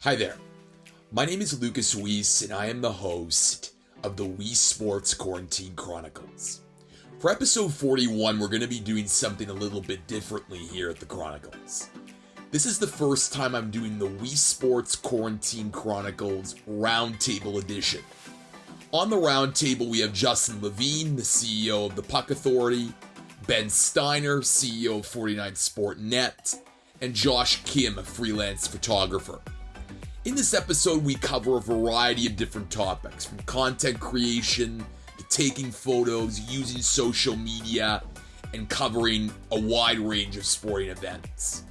Hi there. My name is Lucas Weiss, and I am the host of the Weesesports Quarantine Chronicles. For episode 41, we're going to be doing something a little bit differently here at the Chronicles. This is the first time I'm doing the Weesports Quarantine Chronicles Roundtable edition. On the Roundtable, we have Justin Levine, the CEO of the Puck Authority, Ben Steiner, CEO of 49sport.net, and Josh Kim, a freelance photographer. In this episode, we cover a variety of different topics, from content creation to taking photos, using social media, and covering a wide range of sporting events.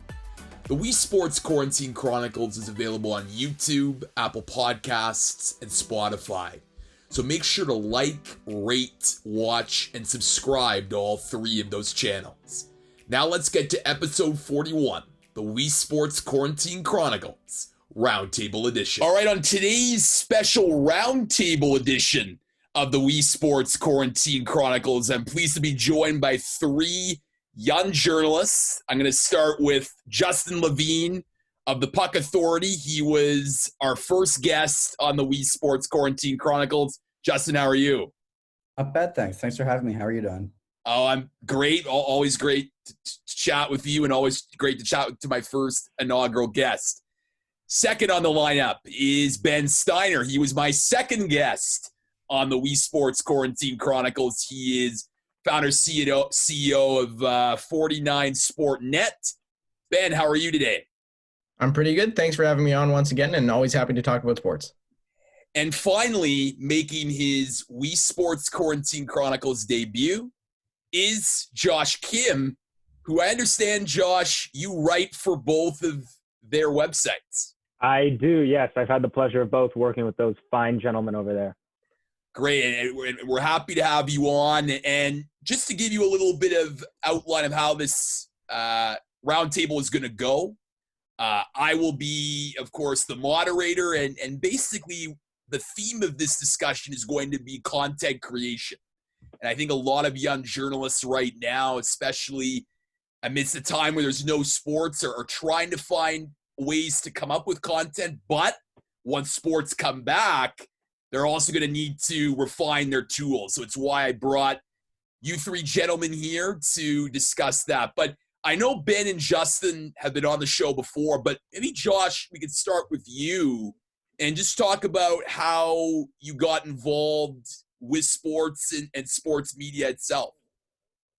The Weesports Quarantine Chronicles is available on YouTube, Apple Podcasts, and Spotify. So make sure to like, rate, watch, and subscribe to all three of those channels. Now let's get to episode 41, the Weesports Quarantine Chronicles Roundtable Edition. All right, on today's special Roundtable Edition of the Weesports Quarantine Chronicles, I'm pleased to be joined by three young journalists. I'm going to start with Justin Levine of the Puck Authority. He was our first guest on the Weesports Quarantine Chronicles. Justin, how are you? Not bad, thanks. Thanks for having me. How are you doing? Oh, I'm great. Always great to chat with you, and always great to chat to my first inaugural guest. Second on the lineup is Ben Steiner. He was my second guest on the Weesports Quarantine Chronicles. He is founder CEO of 49sport.net. Ben, how are you today? I'm pretty good. Thanks for having me on once again, and always happy to talk about sports. And finally, making his Weesports Quarantine Chronicles debut is Josh Kim, who I understand, Josh, you write for both of their websites. I do, yes. I've had the pleasure of both working with those fine gentlemen over there. Great, and we're happy to have you on. And just to give you a little bit of outline of how this roundtable is going to go, I will be, of course, the moderator, and basically the theme of this discussion is going to be content creation. And I think a lot of young journalists right now, especially amidst a time where there's no sports, are trying to find ways to come up with content. But once sports come back, they're also going to need to refine their tools. So it's why I brought you three gentlemen here to discuss that. But I know Ben and Justin have been on the show before, but maybe, Josh, we could start with you and just talk about how you got involved with sports and sports media itself.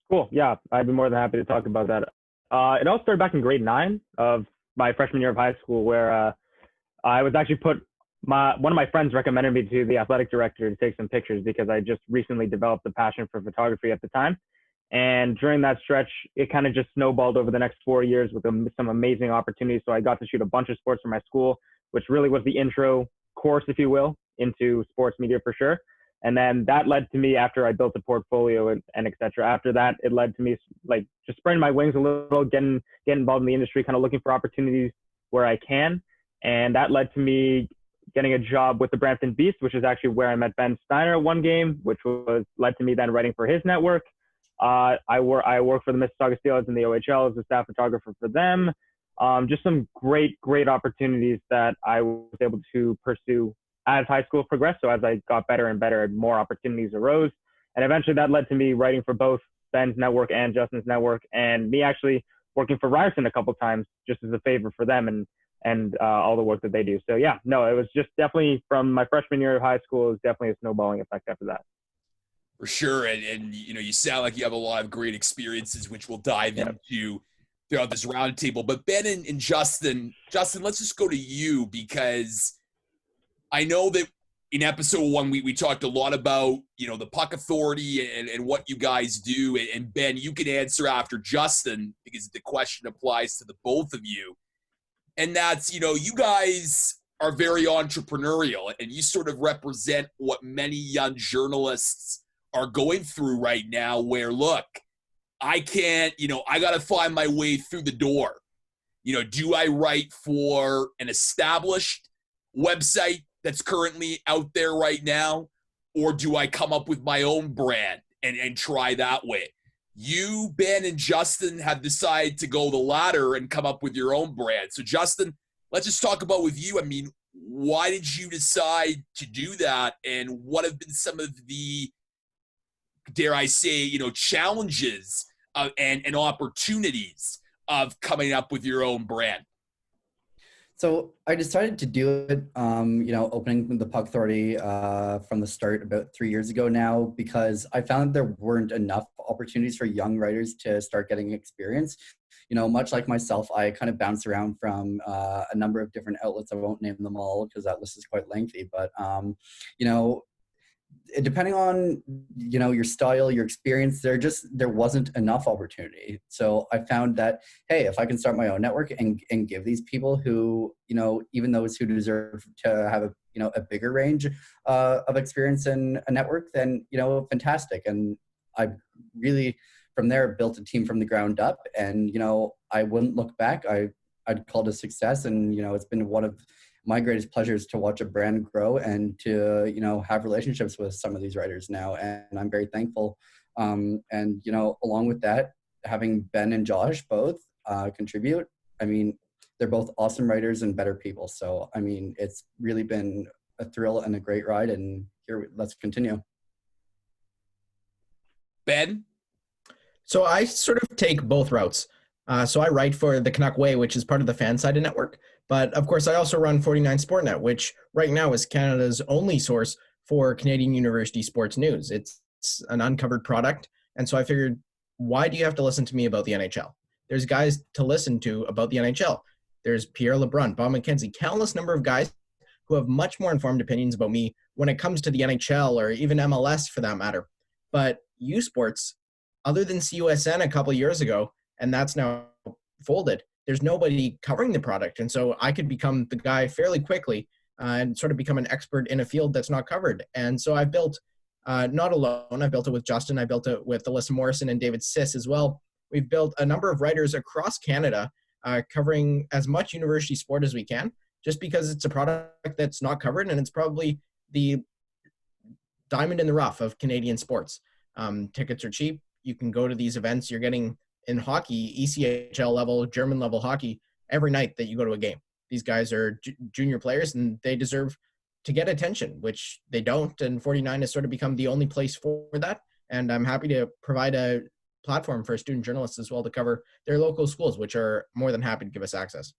Cool. Yeah, I'd be more than happy to talk about that. It all started back in grade 9 of my freshman year of high school, where I was actually one of my friends recommended me to the athletic director to take some pictures because I just recently developed a passion for photography at the time. And during that stretch, it kind of just snowballed over the next 4 years with some amazing opportunities. So I got to shoot a bunch of sports for my school, which really was the intro course, if you will, into sports media for sure. And then that led to me, after I built a portfolio and et cetera, after that, it led to me like just spreading my wings a little, getting involved in the industry, kind of looking for opportunities where I can. And that led to me getting a job with the Brampton Beast, which is actually where I met Ben Steiner at one game, which led to me then writing for his network. I work for the Mississauga Steelers in the OHL as a staff photographer for them. Just some great opportunities that I was able to pursue as high school progressed. So as I got better and better, more opportunities arose. And eventually that led to me writing for both Ben's network and Justin's network, and me actually working for Ryerson a couple times just as a favor for them and all the work that they do. So yeah, no, it was just definitely from my freshman year of high school, it was definitely a snowballing effect after that. For sure. And you know, you sound like you have a lot of great experiences, which we'll dive into throughout this roundtable. But Ben and Justin, let's just go to you, because I know that in episode 1, we talked a lot about, you know, the Puck Authority and what you guys do. And Ben, you can answer after Justin, because the question applies to the both of you. And that's, you know, you guys are very entrepreneurial, and you sort of represent what many young journalists are going through right now, where, look, I can't, you know, I got to find my way through the door. You know, do I write for an established website that's currently out there right now, or do I come up with my own brand and try that way? You, Ben, and Justin have decided to go the latter and come up with your own brand. So, Justin, let's just talk about with you. I mean, why did you decide to do that, and what have been some of the, dare I say, challenges and opportunities of coming up with your own brand? So I decided to do it, opening the Puck Authority from the start about 3 years ago now, because I found there weren't enough opportunities for young writers to start getting experience. Much like myself, I kind of bounced around from a number of different outlets. I won't name them all because that list is quite lengthy, but depending on your style, your experience, there wasn't enough opportunity. So I found that, hey, if I can start my own network and give these people who, even those who deserve to have a bigger range of experience in a network, then fantastic. And I really from there built a team from the ground up, and I wouldn't look back. I'd call it a success, and it's been one of my greatest pleasures to watch a brand grow and to, have relationships with some of these writers now. And I'm very thankful. And, along with that, having Ben and Josh both contribute, I mean, they're both awesome writers and better people. So, I mean, it's really been a thrill and a great ride. And let's continue. Ben? So I sort of take both routes. So I write for the Canuck Way, which is part of the Fansided network. But of course, I also run 49 Sportnet, which right now is Canada's only source for Canadian university sports news. It's an uncovered product. And so I figured, why do you have to listen to me about the NHL? There's guys to listen to about the NHL. There's Pierre LeBrun, Bob McKenzie, countless number of guys who have much more informed opinions about me when it comes to the NHL or even MLS for that matter. But Weesesports, other than CUSN a couple years ago, and that's now folded, there's nobody covering the product. And so I could become the guy fairly quickly and sort of become an expert in a field that's not covered. And so I've built, not alone, I built it with Justin, I built it with Alyssa Morrison and David Siss as well. We've built a number of writers across Canada covering as much university sport as we can, just because it's a product that's not covered, and it's probably the diamond in the rough of Canadian sports. Tickets are cheap. You can go to these events. You're getting, in hockey, ECHL level, German level hockey, every night that you go to a game. These guys are junior players, and they deserve to get attention, which they don't. And 49 has sort of become the only place for that. And I'm happy to provide a platform for student journalists as well to cover their local schools, which are more than happy to give us access.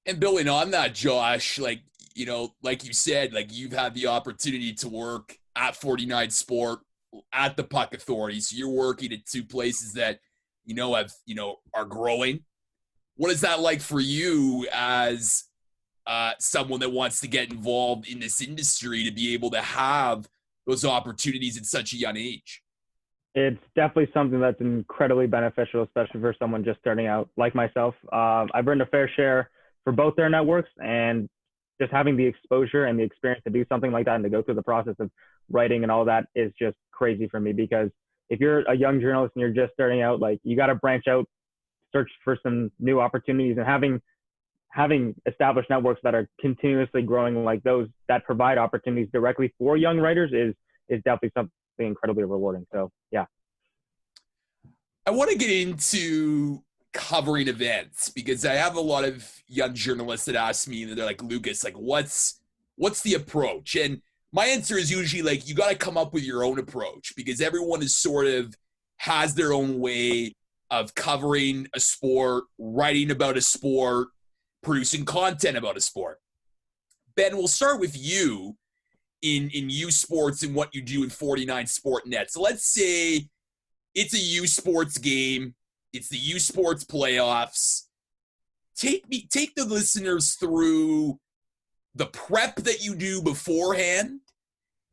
And building on that, Josh, like you said, you've had the opportunity to work at 49 Sport, at the Puck Authority. So you're working at two places that, are growing. What is that like for you as someone that wants to get involved in this industry, to be able to have those opportunities at such a young age? It's definitely something that's incredibly beneficial, especially for someone just starting out like myself. I've earned a fair share for both their networks, and just having the exposure and the experience to do something like that and to go through the process of writing and all that is just crazy for me, because if you're a young journalist and you're just starting out, you got to branch out, search for some new opportunities, and having established networks that are continuously growing like those that provide opportunities directly for young writers is definitely something incredibly rewarding. So yeah. I want to get into covering events, because I have a lot of young journalists that ask me, and they're like, Lucas, what's the approach? And my answer is usually you got to come up with your own approach, because everyone is sort of has their own way of covering a sport, writing about a sport, producing content about a sport. Ben, we'll start with you in Weesesports and what you do in 49 Sportnet. So let's say it's a Weesesports game. It's the Weesesports playoffs. Take the listeners through the prep that you do beforehand,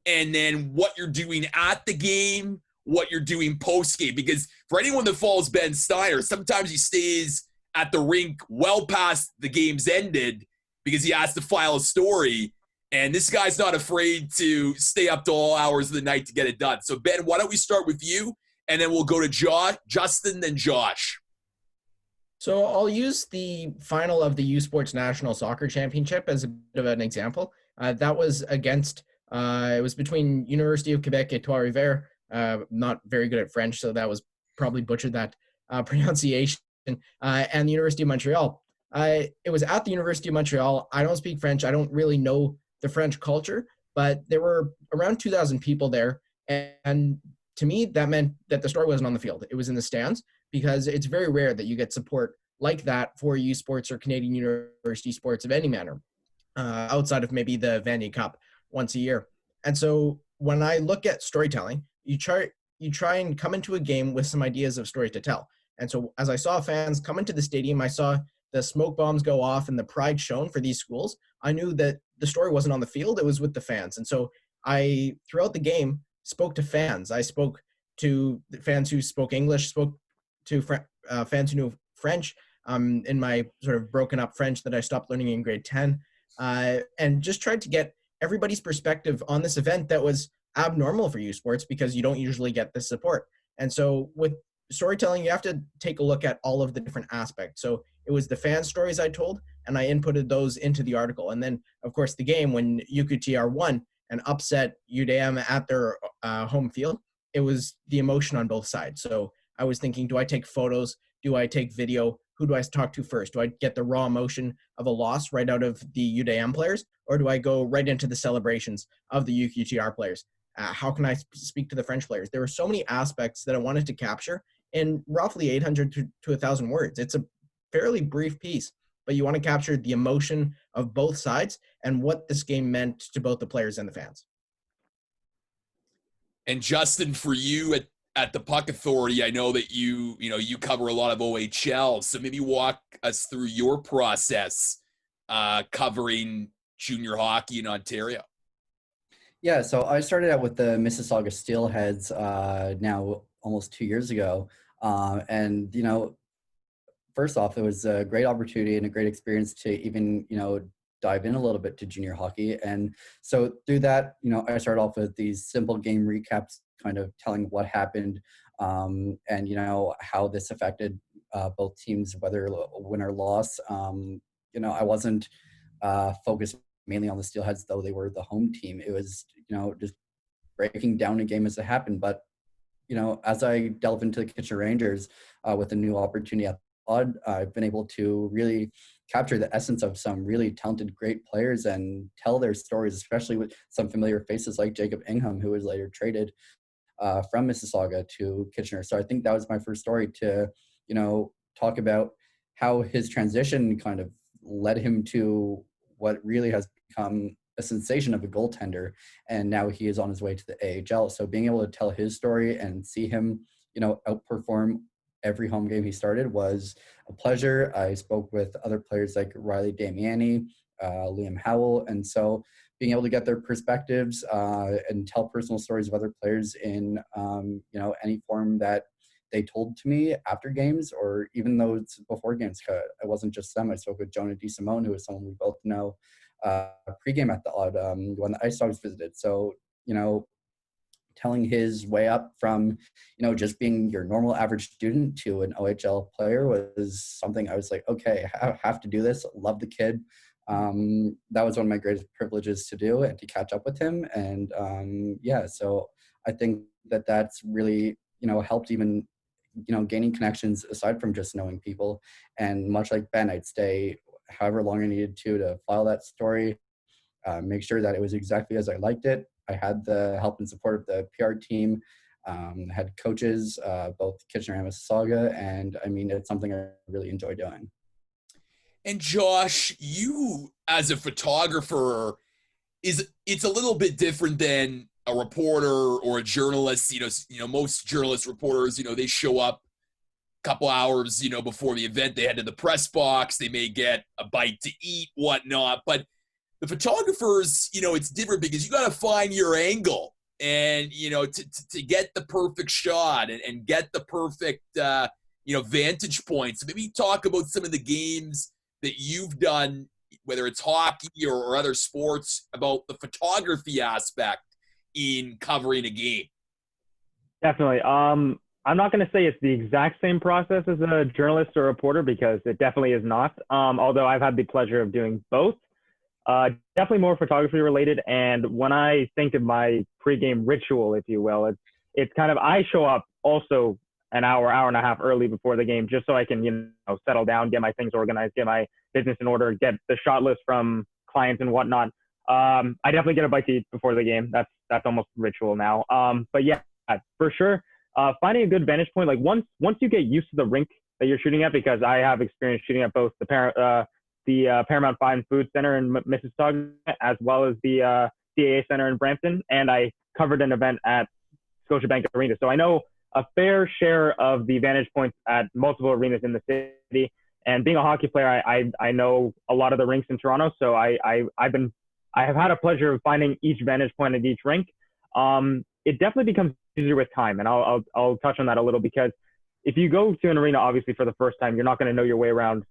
and then what you're doing at the game, what you're doing post-game. Because for anyone that follows Ben Steiner, sometimes he stays at the rink well past the game's ended because he has to file a story. And this guy's not afraid to stay up to all hours of the night to get it done. So, Ben, why don't we start with you, and then we'll go to Justin, then Josh. So I'll use the final of the Weesesports National Soccer Championship as a bit of an example. That was against, it was between University of Quebec et Trois-Rivières. Not very good at French, so that was probably butchered that pronunciation. And the University of Montreal. It was at the University of Montreal. I don't speak French. I don't really know the French culture, but there were around 2,000 people there. And to me, that meant that the story wasn't on the field. It was in the stands, because it's very rare that you get support like that for U Sports or Canadian university sports of any manner, outside of maybe the Vanier Cup once a year. And so when I look at storytelling, you try and come into a game with some ideas of stories to tell. And so as I saw fans come into the stadium, I saw the smoke bombs go off and the pride shown for these schools. I knew that the story wasn't on the field, it was with the fans. And so I, throughout the game, spoke to fans. I spoke to fans who spoke English, spoke to fans who knew French, in my sort of broken up French that I stopped learning in grade 10, and just tried to get everybody's perspective on this event that was abnormal for U Sports, because you don't usually get this support. And so with storytelling, you have to take a look at all of the different aspects. So it was the fan stories I told, and I inputted those into the article. And then, of course, the game, when UQTR won and upset UDM at their home field, it was the emotion on both sides. So I was thinking, do I take photos? Do I take video? Who do I talk to first? Do I get the raw emotion of a loss right out of the UDM players? Or do I go right into the celebrations of the UQTR players? How can I speak to the French players? There were so many aspects that I wanted to capture in roughly 800 to 1,000 words. It's a fairly brief piece, but you want to capture the emotion of both sides and what this game meant to both the players and the fans. And Justin, for you at the Puck Authority, I know that you cover a lot of OHL, so maybe walk us through your process covering junior hockey in Ontario. Yeah, so I started out with the Mississauga Steelheads now almost 2 years ago. And, first off, it was a great opportunity and a great experience to even, dive in a little bit to junior hockey. And so through that, I started off with these simple game recaps, kind of telling what happened, and, how this affected both teams, whether win or loss. I wasn't focused mainly on the Steelheads, though they were the home team. It was, just breaking down a game as it happened. But, as I delve into the Kitchener Rangers with a new opportunity at Odd, I've been able to really capture the essence of some really talented, great players and tell their stories, especially with some familiar faces like Jacob Ingham, who was later traded from Mississauga to Kitchener. So I think that was my first story to, talk about how his transition kind of led him to what really has become a sensation of a goaltender, and now he is on his way to the AHL. So being able to tell his story and see him, outperform every home game he started was a pleasure. I spoke with other players like Riley Damiani, Liam Howell, and so being able to get their perspectives and tell personal stories of other players in any form that they told to me after games, or even though it's before games. It wasn't just them. I spoke with Jonah DeSimone, who is someone we both know, pregame at the Odd when the Ice Dogs visited. So, telling his way up from, just being your normal average student to an OHL player was something I was like, okay, I have to do this. Love the kid. That was one of my greatest privileges to do and to catch up with him. And so I think that that's really, helped even, gaining connections aside from just knowing people. And much like Ben, I'd stay however long I needed to file that story, make sure that it was exactly as I liked it. I had the help and support of the PR team, had coaches, both Kitchener and Mississauga, and it's something I really enjoy doing. And Josh, you as a photographer, it's a little bit different than a reporter or a journalist. Most journalists, reporters, they show up a couple hours, before the event. They head to the press box. They may get a bite to eat, whatnot. But the photographers, it's different because you got to find your angle and, to get the perfect shot and get the perfect, vantage point. So maybe talk about some of the games that you've done, whether it's hockey or other sports, about the photography aspect in covering a game. Definitely. I'm not going to say it's the exact same process as a journalist or reporter, because it definitely is not. Although I've had the pleasure of doing both. Definitely more photography related. And when I think of my pregame ritual, if you will, it's kind of, I show up also an hour and a half early before the game, just so I can, settle down, get my things organized, get my business in order, get the shot list from clients and whatnot. I definitely get a bite to eat before the game. That's almost ritual now. But yeah, for sure. Finding a good vantage point, like once you get used to the rink that you're shooting at, because I have experience shooting at both the Paramount Fine Food Center in Mississauga, as well as the CAA Center in Brampton, and I covered an event at Scotiabank Arena. So I know a fair share of the vantage points at multiple arenas in the city. And being a hockey player, I know a lot of the rinks in Toronto. So I have had a pleasure of finding each vantage point at each rink. It definitely becomes easier with time, and I'll touch on that a little, because if you go to an arena, obviously for the first time, you're not going to know your way around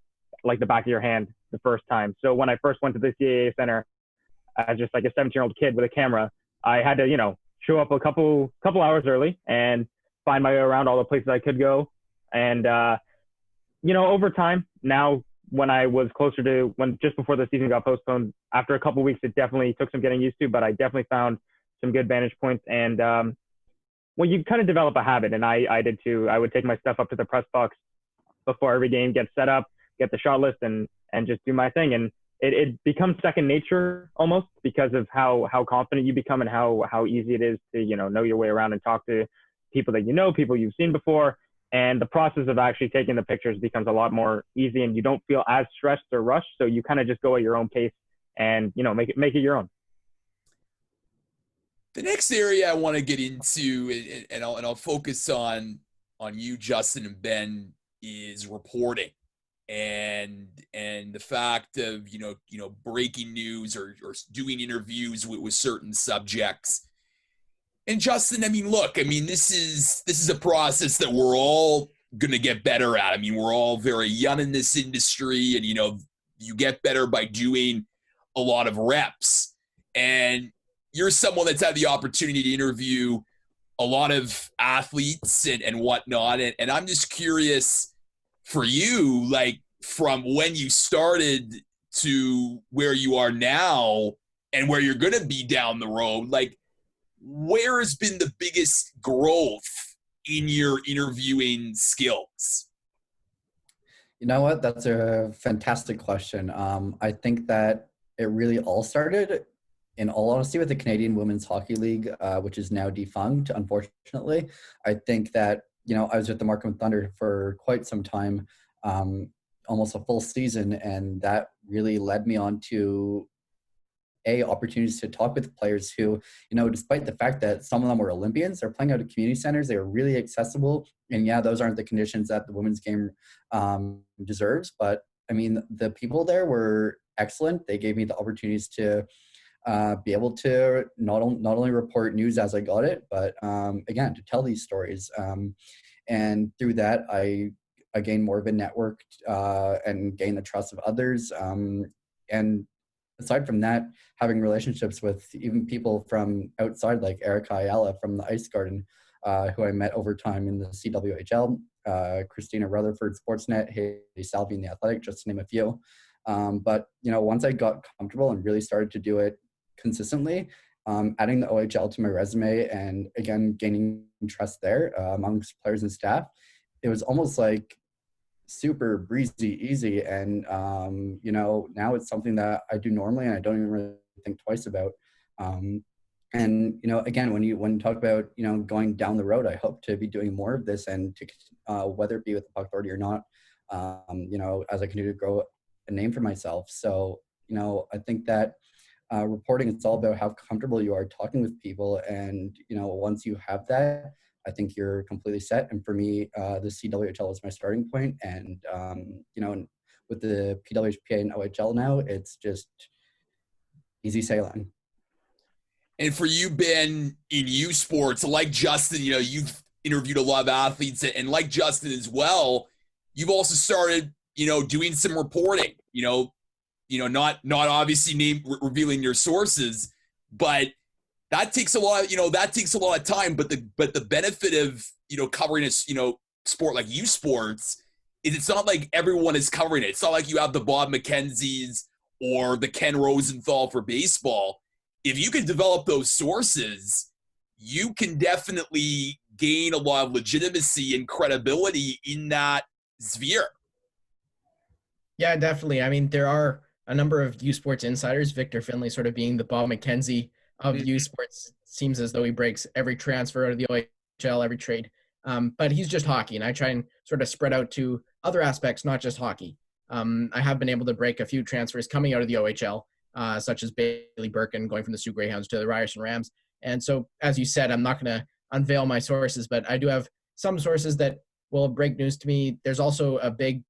like the back of your hand the first time. So when I first went to the CAA Center as just like a 17-year-old kid with a camera, I had to, show up a couple hours early and find my way around all the places I could go. And, over time now, when I was closer to just before the season got postponed, after a couple of weeks, it definitely took some getting used to, but I definitely found some good vantage points. And, you kind of develop a habit, and I did too. I would take my stuff up to the press box before every game, get set up, get the shot list, and just do my thing. And it becomes second nature almost, because of how confident you become and how easy it is to, know your way around and talk to people that people you've seen before. And the process of actually taking the pictures becomes a lot more easy, and you don't feel as stressed or rushed. So you kind of just go at your own pace and, make it your own. The next area I want to get into, and I'll focus on you, Justin, and Ben, is reporting, and the fact of breaking news or doing interviews with certain subjects. And Justin, this is a process that we're all going to get better at. We're all very young in this industry, and you get better by doing a lot of reps. And you're someone that's had the opportunity to interview a lot of athletes and whatnot. And I'm just curious for you, like from when you started to where you are now and where you're going to be down the road, like where has been the biggest growth in your interviewing skills? You know what? That's a fantastic question. I think that it really all started, in all honesty, with the Canadian Women's Hockey League, which is now defunct, unfortunately. I think that, I was with the Markham Thunder for quite some time, almost a full season, and that really led me on to opportunities to talk with players who, despite the fact that some of them were Olympians, they're playing out of community centers, they were really accessible. And yeah, those aren't the conditions that the women's game deserves. But the people there were excellent. They gave me the opportunities to be able to not only report news as I got it, but again, to tell these stories. And through that, I gained more of a network and gained the trust of others. And aside from that, having relationships with even people from outside, like Erica Ayala from the Ice Garden, who I met over time in the CWHL, Christina Rutherford, Sportsnet, Haley Salvi in The Athletic, just to name a few. But, once I got comfortable and really started to do it consistently, adding the OHL to my resume and, again, gaining trust there amongst players and staff, it was almost like super breezy, easy. And, now it's something that I do normally and I don't even really think twice about. And, again, when you talk about, going down the road, I hope to be doing more of this, and to, whether it be with the Puck Authority or not, as I continue to grow a name for myself. So, I think that reporting, it's all about how comfortable you are talking with people. And, once you have that, I think you're completely set. And for me, the CWHL is my starting point. And, with the PWHPA and OHL now, it's just easy sailing. And for you, Ben, in Weesesports, like Justin, you've interviewed a lot of athletes, and like Justin as well, you've also started, doing some reporting, not obviously revealing your sources, but that takes a lot of time. But the benefit of, covering a, sport like Weesesports is it's not like everyone is covering it. It's not like you have the Bob McKenzie's or the Ken Rosenthal for baseball. If you can develop those sources, you can definitely gain a lot of legitimacy and credibility in that sphere. Yeah, definitely. I mean, there are a number of U Sports insiders, Victor Finley sort of being the Bob McKenzie of U Sports. Seems as though he breaks every transfer out of the OHL, every trade. But he's just hockey, and I try and sort of spread out to other aspects, not just hockey. I have been able to break a few transfers coming out of the OHL, such as Bailey Birkin going from the Sioux Greyhounds to the Ryerson Rams. And so, as you said, I'm not going to unveil my sources, but I do have some sources that will break news to me. There's also a big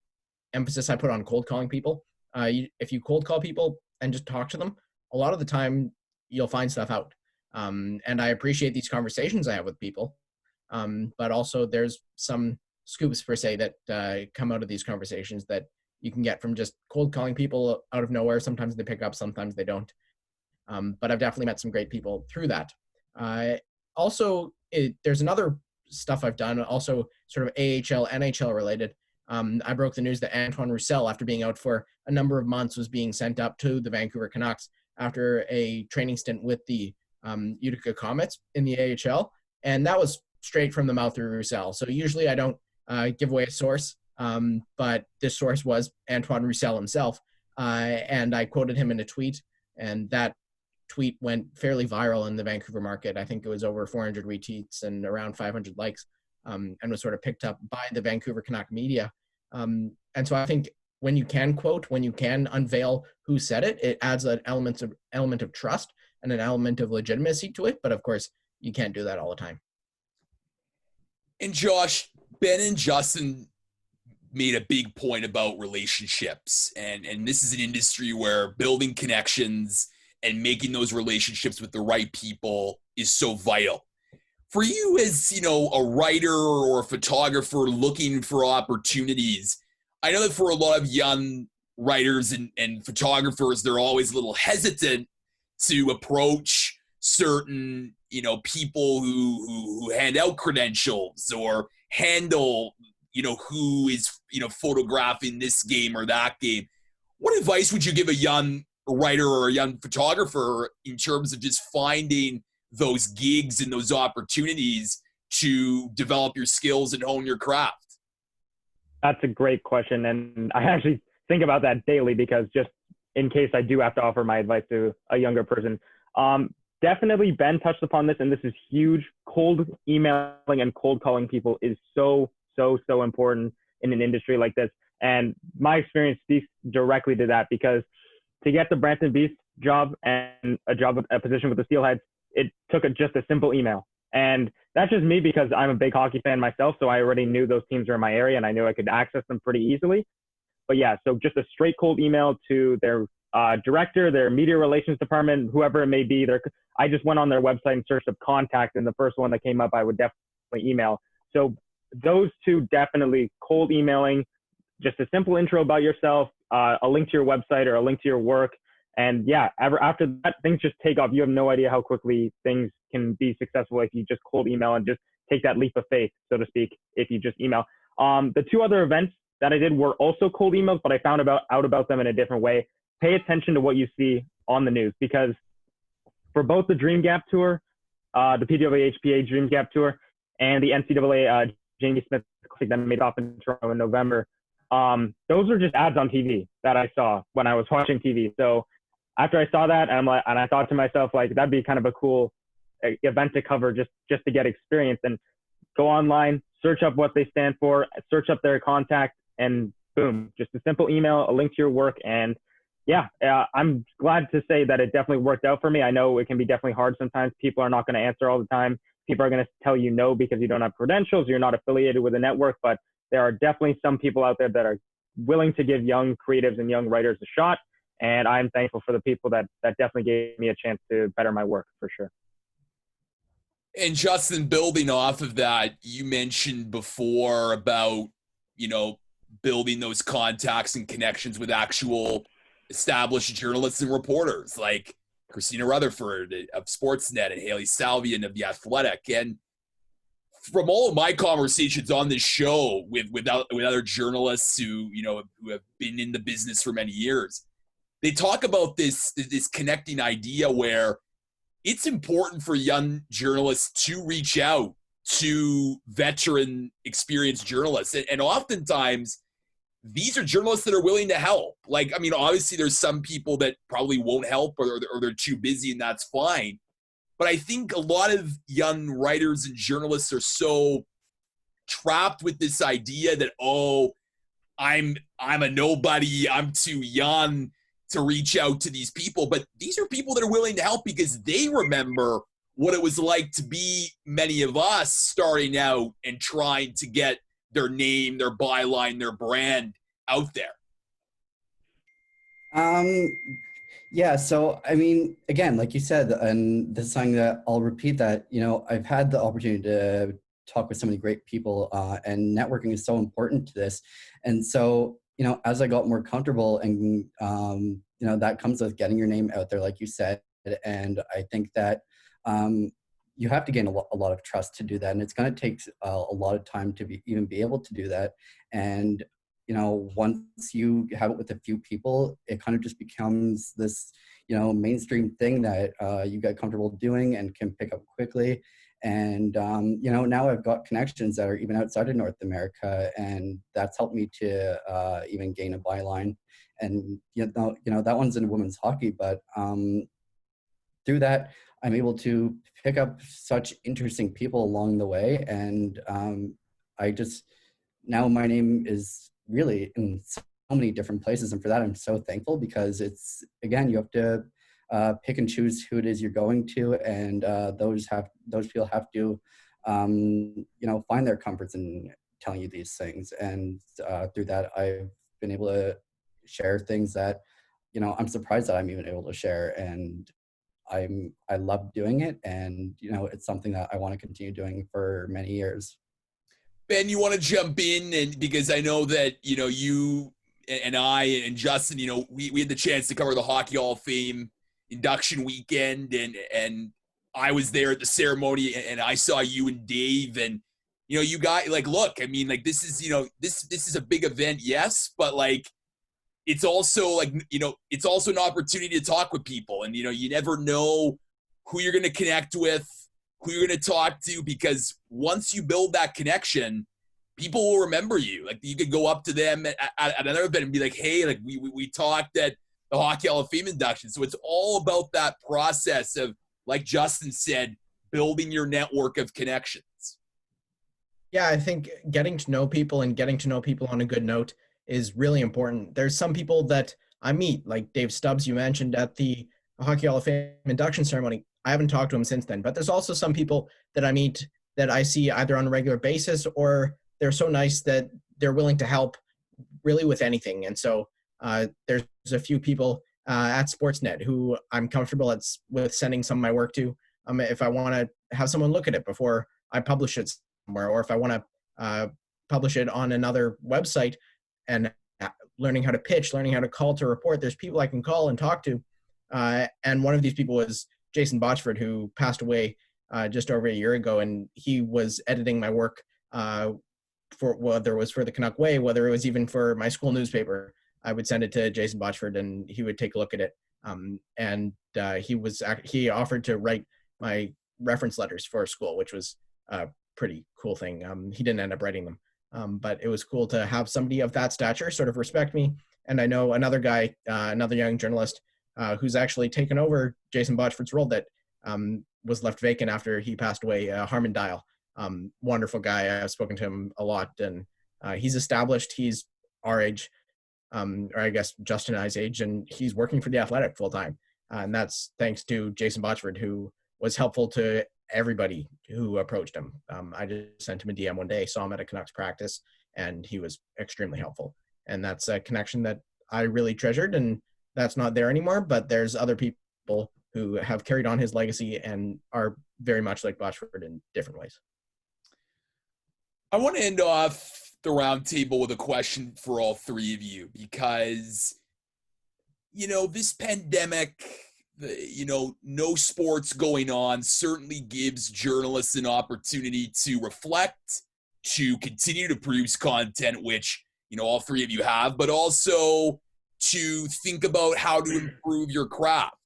emphasis I put on cold calling people. If you cold call people and just talk to them, a lot of the time you'll find stuff out. And I appreciate these conversations I have with people. But also there's some scoops per se that come out of these conversations that you can get from just cold calling people out of nowhere. Sometimes they pick up, sometimes they don't. But I've definitely met some great people through that. There's another stuff I've done, also sort of AHL, NHL related. I broke the news that Antoine Roussel, after being out for a number of months, was being sent up to the Vancouver Canucks after a training stint with the Utica Comets in the AHL. And that was straight from the mouth of Roussel. So usually I don't give away a source, but this source was Antoine Roussel himself. And I quoted him in a tweet, and that tweet went fairly viral in the Vancouver market. I think it was over 400 retweets and around 500 likes, and was sort of picked up by the Vancouver Canuck media. And so I think when you can quote, when you can unveil who said it, it adds an element of trust and an element of legitimacy to it. But of course, you can't do that all the time. And Josh, Ben and Justin made a big point about relationships. And this is an industry where building connections and making those relationships with the right people is so vital. For you as, a writer or a photographer looking for opportunities, I know that for a lot of young writers and photographers, they're always a little hesitant to approach certain, people who hand out credentials or handle, who is, photographing this game or that game. What advice would you give a young writer or a young photographer in terms of just finding those gigs and those opportunities to develop your skills and hone your craft? That's a great question. And I actually think about that daily, because just in case I do have to offer my advice to a younger person, definitely Ben touched upon this, and this is huge. Cold emailing and cold calling people is so important in an industry like this. And my experience speaks directly to that, because to get the Brampton Beast job and a position with the Steelheads, it took just a simple email. And that's just me, because I'm a big hockey fan myself. So I already knew those teams were in my area and I knew I could access them pretty easily. But yeah, so just a straight cold email to their director, their media relations department, whoever it may be. I just went on their website and searched up contact, and the first one that came up, I would definitely email. So those two, definitely cold emailing, just a simple intro about yourself, a link to your website or a link to your work. And yeah, after that, things just take off. You have no idea how quickly things can be successful if you just cold email and just take that leap of faith, so to speak, if you just email. The two other events that I did were also cold emails, but I found out about them in a different way. Pay attention to what you see on the news, because for both the Dream Gap Tour, the PWHPA Dream Gap Tour, and the NCAA Jamie Smith Classic that made off in Toronto in November, those were just ads on TV that I saw when I was watching TV. So after I saw that, and I thought to myself, like, that'd be kind of a cool event to cover just to get experience. And go online, search up what they stand for, search up their contact, and boom, just a simple email, a link to your work. And yeah, I'm glad to say that it definitely worked out for me. I know it can be definitely hard sometimes. People are not going to answer all the time. People are going to tell you no because you don't have credentials, you're not affiliated with a network, but there are definitely some people out there that are willing to give young creatives and young writers a shot. And I'm thankful for the people that definitely gave me a chance to better my work, for sure. And Justin, building off of that, you mentioned before about, building those contacts and connections with actual established journalists and reporters like Christina Rutherford of Sportsnet and Haley Salvian of The Athletic. And from all of my conversations on this show with other journalists who have been in the business for many years, they talk about this connecting idea where it's important for young journalists to reach out to veteran experienced journalists. And oftentimes these are journalists that are willing to help. Like, I mean, obviously there's some people that probably won't help or they're too busy, and that's fine. But I think a lot of young writers and journalists are so trapped with this idea that, oh, I'm a nobody, I'm too young to reach out to these people. But these are people that are willing to help because they remember what it was like to be many of us starting out and trying to get their name, their byline, their brand out there. Yeah, so I mean, again, like you said, and this is something that I'll repeat that, I've had the opportunity to talk with so many great people, and networking is so important to this. And so, as I got more comfortable and, that comes with getting your name out there, like you said. And I think that you have to gain a lot of trust to do that. And it's going to take a lot of time to even be able to do that. And once you have it with a few people, it kind of just becomes this, mainstream thing that you get comfortable doing and can pick up quickly. And, now I've got connections that are even outside of North America, and that's helped me to even gain a byline. And, that one's in women's hockey, but through that, I'm able to pick up such interesting people along the way. And now my name is really in so many different places. And for that, I'm so thankful, because it's, again, you have to pick and choose who it is you're going to. And those people have to, find their comforts in telling you these things. And through that, I've been able to share things that, I'm surprised that I'm even able to share. And I love doing it. And, it's something that I want to continue doing for many years. Ben, you want to jump in? And because I know that, you and I and Justin, we had the chance to cover the Hockey Hall of Fame induction weekend, and I was there at the ceremony, and I saw you and Dave, and, you guys, like, look, I mean, like, this is, this is a big event, yes, but like, it's also like, it's also an opportunity to talk with people, and, you never know who you're going to connect with, who you're going to talk to, because once you build that connection, people will remember you. Like, you could go up to them at another event and be like, hey, like, we talked at the Hockey Hall of Fame induction. So it's all about that process of, like Justin said, building your network of connections. Yeah, I think getting to know people and getting to know people on a good note is really important. There's some people that I meet, like Dave Stubbs, you mentioned at the Hockey Hall of Fame induction ceremony. I haven't talked to him since then, but there's also some people that I meet that I see either on a regular basis, or they're so nice that they're willing to help really with anything. And so there's a few people at Sportsnet who I'm comfortable with sending some of my work to. If I want to have someone look at it before I publish it somewhere, or if I want to publish it on another website, and learning how to pitch, learning how to call to report, there's people I can call and talk to. And one of these people was Jason Botchford, who passed away just over a year ago, and he was editing my work for whether it was for the Canuck Way, whether it was even for my school newspaper. I would send it to Jason Botchford, and he would take a look at it. He offered to write my reference letters for school, which was a pretty cool thing. He didn't end up writing them, but it was cool to have somebody of that stature sort of respect me. And I know another guy, another young journalist, who's actually taken over Jason Botchford's role that was left vacant after he passed away, Harmon Dial. Wonderful guy. I've spoken to him a lot, and he's established. He's our age, or I guess Justin and I's age, and he's working for The Athletic full time. And that's thanks to Jason Botchford, who was helpful to everybody who approached him. I just sent him a DM one day, saw him at a Canucks practice, and he was extremely helpful. And that's a connection that I really treasured, and that's not there anymore, but there's other people who have carried on his legacy and are very much like Botchford in different ways. I want to end off the roundtable with a question for all three of you, because, this pandemic, no sports going on, certainly gives journalists an opportunity to reflect, to continue to produce content, which, all three of you have, but also to think about how to improve your craft.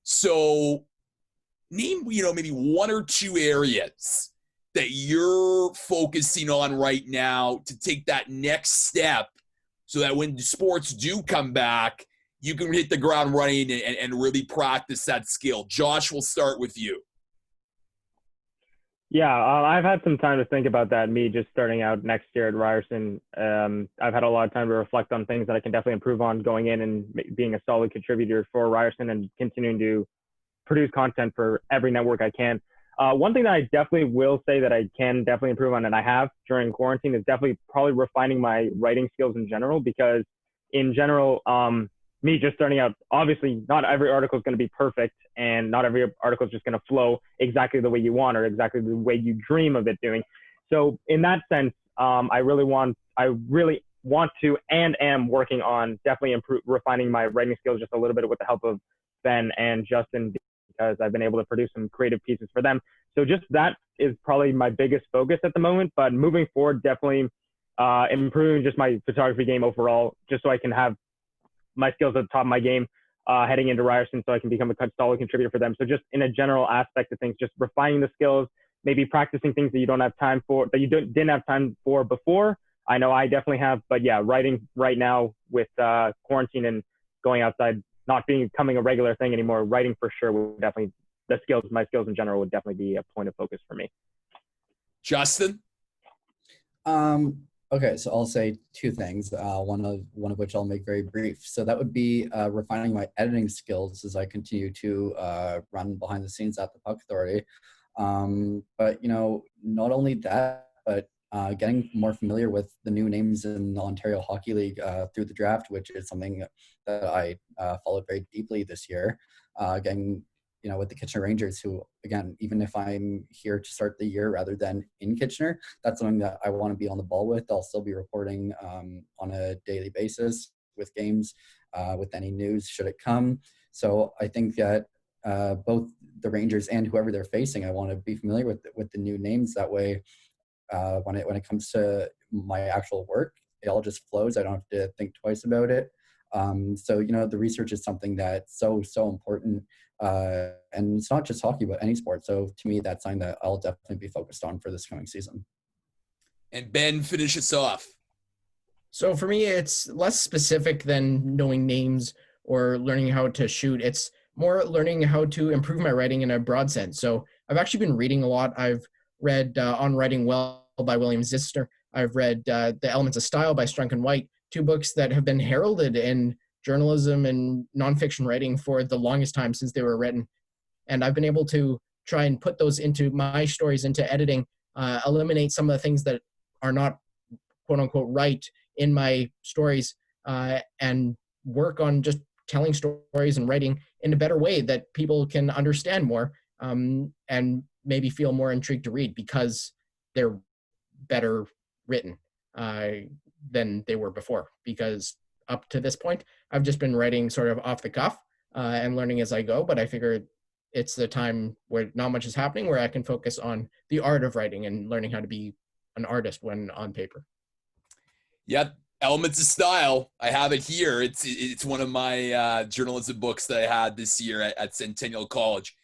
So name, maybe one or two areas that you're focusing on right now to take that next step so that when sports do come back, you can hit the ground running and really practice that skill. Josh, we'll start with you. Yeah, I've had some time to think about that. Me just starting out next year at Ryerson, I've had a lot of time to reflect on things that I can definitely improve on going in and being a solid contributor for Ryerson and continuing to produce content for every network I can. One thing that I definitely will say that I can definitely improve on, and I have during quarantine, is definitely probably refining my writing skills in general, because in general, me just starting out, obviously not every article is going to be perfect, and not every article is just going to flow exactly the way you want or exactly the way you dream of it doing. So in that sense, I really want to and am working on definitely refining my writing skills just a little bit with the help of Ben and Justin, because I've been able to produce some creative pieces for them. So just that is probably my biggest focus at the moment. But moving forward, definitely improving just my photography game overall, just so I can have my skills at the top of my game heading into Ryerson, so I can become a solid contributor for them. So just in a general aspect of things, just refining the skills, maybe practicing things that you don't have time for, that you didn't have time for before. I know I definitely have, but yeah, writing right now with quarantine and going outside, not becoming a regular thing anymore, writing for sure would definitely, my skills in general would definitely be a point of focus for me. Justin? Okay, so I'll say two things, one of which I'll make very brief. So that would be refining my editing skills as I continue to run behind the scenes at the Puck Authority. But, not only that, but getting more familiar with the new names in the Ontario Hockey League through the draft, which is something that I followed very deeply this year. Getting, with the Kitchener Rangers, who, again, even if I'm here to start the year rather than in Kitchener, that's something that I want to be on the ball with. I'll still be reporting on a daily basis with games, with any news should it come. So I think that both the Rangers and whoever they're facing, I want to be familiar with the new names. That way, when it comes to my actual work, it all just flows. I don't have to think twice about it. So, the research is something that's so important. And it's not just hockey, but any sport. So to me, that's something that I'll definitely be focused on for this coming season. And Ben, finish us off. So for me, it's less specific than knowing names or learning how to shoot. It's more learning how to improve my writing in a broad sense. So I've actually been reading a lot. I've read On Writing Well by William Zister. I've read The Elements of Style by Strunk and White, two books that have been heralded in journalism and nonfiction writing for the longest time since they were written. And I've been able to try and put those into my stories, into editing, eliminate some of the things that are not quote unquote right in my stories, and work on just telling stories and writing in a better way that people can understand more, and maybe feel more intrigued to read because they're better written than they were before. Because up to this point, I've just been writing sort of off the cuff and learning as I go, but I figured it's the time where not much is happening, where I can focus on the art of writing and learning how to be an artist when on paper. Yep. Elements of Style. I have it here. It's one of my journalism books that I had this year at Centennial College.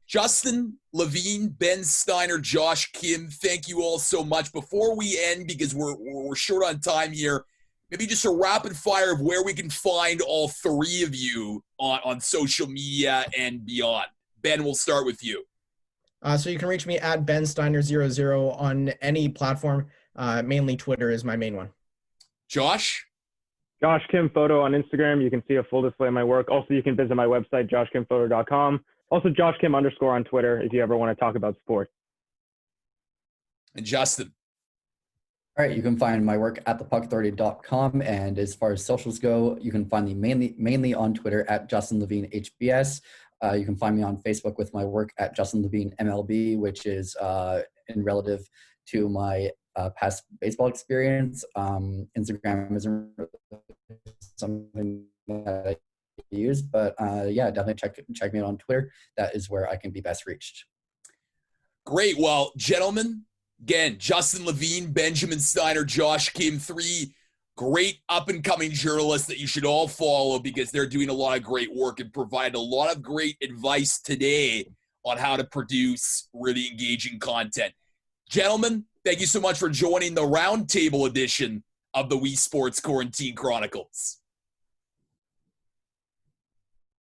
Justin Levine, Ben Steiner, Josh Kim, thank you all so much. Before we end, because we're short on time here, maybe just a rapid fire of where we can find all three of you on social media and beyond. Ben, we'll start with you. So you can reach me at bensteiner00 on any platform. Mainly Twitter is my main one. Josh? Josh Kim Photo on Instagram. You can see a full display of my work. Also, you can visit my website, joshkimphoto.com. Also, Josh Kim _ on Twitter if you ever want to talk about sports. And Justin? All right, you can find my work at thepuckauthority.com, and as far as socials go, you can find me mainly on Twitter at Justin Levine HBS. You can find me on Facebook with my work at Justin Levine MLB, which is in relative to my past baseball experience. Instagram isn't something that I use, but yeah, definitely check me out on Twitter. That is where I can be best reached. Great. Well, gentlemen, again, Justin Levine, Benjamin Steiner, Josh Kim, three great up-and-coming journalists that you should all follow because they're doing a lot of great work and provide a lot of great advice today on how to produce really engaging content. Gentlemen, thank you so much for joining the Roundtable edition of the Weesports Quarantine Chronicles.